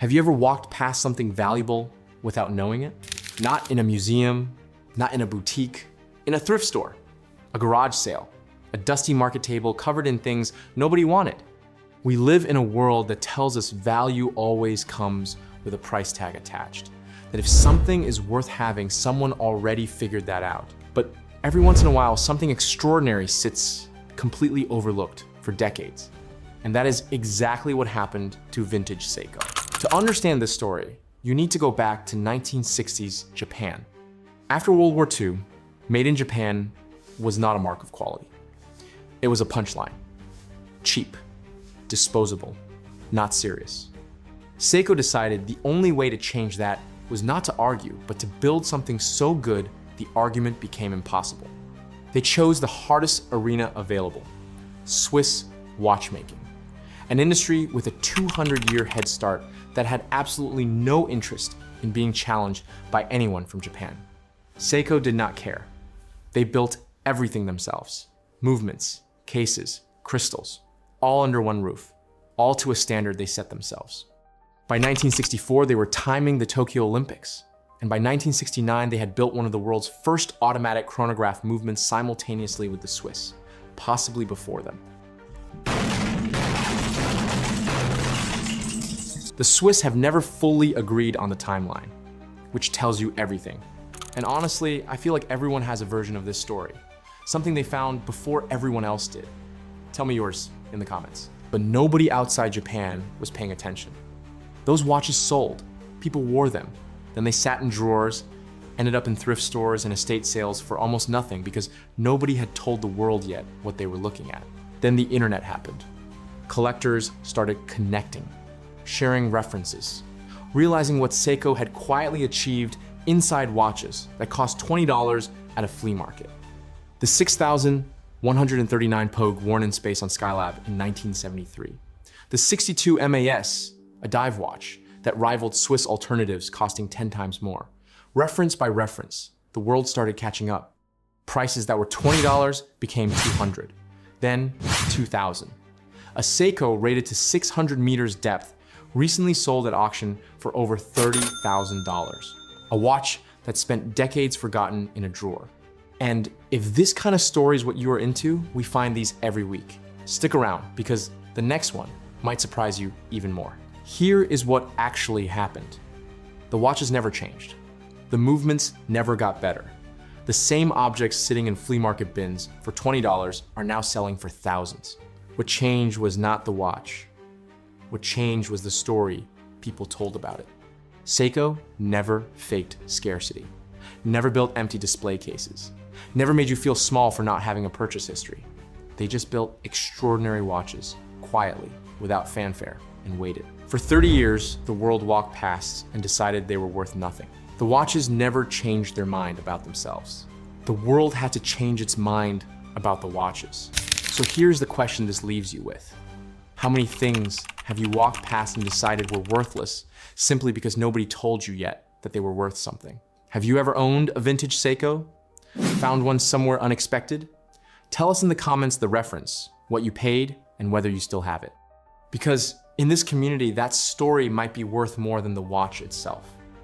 Have you ever walked past something valuable without knowing it? Not in a museum, not in a boutique, in a thrift store, a garage sale, a dusty market table covered in things nobody wanted. We live in a world that tells us value always comes with a price tag attached. That if something is worth having, someone already figured that out. But every once in a while, something extraordinary sits completely overlooked for decades. And that is exactly what happened to vintage Seiko. To understand this story, you need to go back to 1960s Japan. After World War II, made in Japan was not a mark of quality. It was a punchline. Cheap, disposable, not serious. Seiko decided the only way to change that was not to argue, but to build something so good the argument became impossible. They chose the hardest arena available, Swiss watchmaking, an industry with a 200-year head start that had absolutely no interest in being challenged by anyone from Japan. Seiko did not care. They built everything themselves, movements, cases, crystals, all under one roof, all to a standard they set themselves. By 1964, they were timing the Tokyo Olympics. And by 1969, they had built one of the world's first automatic chronograph movements simultaneously with the Swiss, possibly before them. The Swiss have never fully agreed on the timeline, which tells you everything. And honestly, I feel like everyone has a version of this story, something they found before everyone else did. Tell me yours in the comments. But nobody outside Japan was paying attention. Those watches sold, people wore them, then they sat in drawers, ended up in thrift stores and estate sales for almost nothing because nobody had told the world yet what they were looking at. Then the internet happened. Collectors started connecting, sharing references, realizing what Seiko had quietly achieved inside watches that cost $20 at a flea market. The 6,139 Pogue worn in space on Skylab in 1973. The 62 MAS, a dive watch that rivaled Swiss alternatives costing 10 times more. Reference by reference, the world started catching up. Prices that were $20 became $200, then $2,000. A Seiko rated to 600 meters depth recently sold at auction for over $30,000. A watch that spent decades forgotten in a drawer. And if this kind of story is what you are into, we find these every week. Stick around because the next one might surprise you even more. Here is what actually happened. The watches never changed. The movements never got better. The same objects sitting in flea market bins for $20 are now selling for thousands. What changed was not the watch. What changed was the story people told about it. Seiko never faked scarcity, never built empty display cases, never made you feel small for not having a purchase history. They just built extraordinary watches, quietly, without fanfare, and waited. For 30 years, the world walked past and decided they were worth nothing. The watches never changed their mind about themselves. The world had to change its mind about the watches. So here's the question this leaves you with. How many things have you walked past and decided were worthless simply because nobody told you yet that they were worth something? Have you ever owned a vintage Seiko? Found one somewhere unexpected? Tell us in the comments the reference, what you paid, and whether you still have it. Because in this community, that story might be worth more than the watch itself.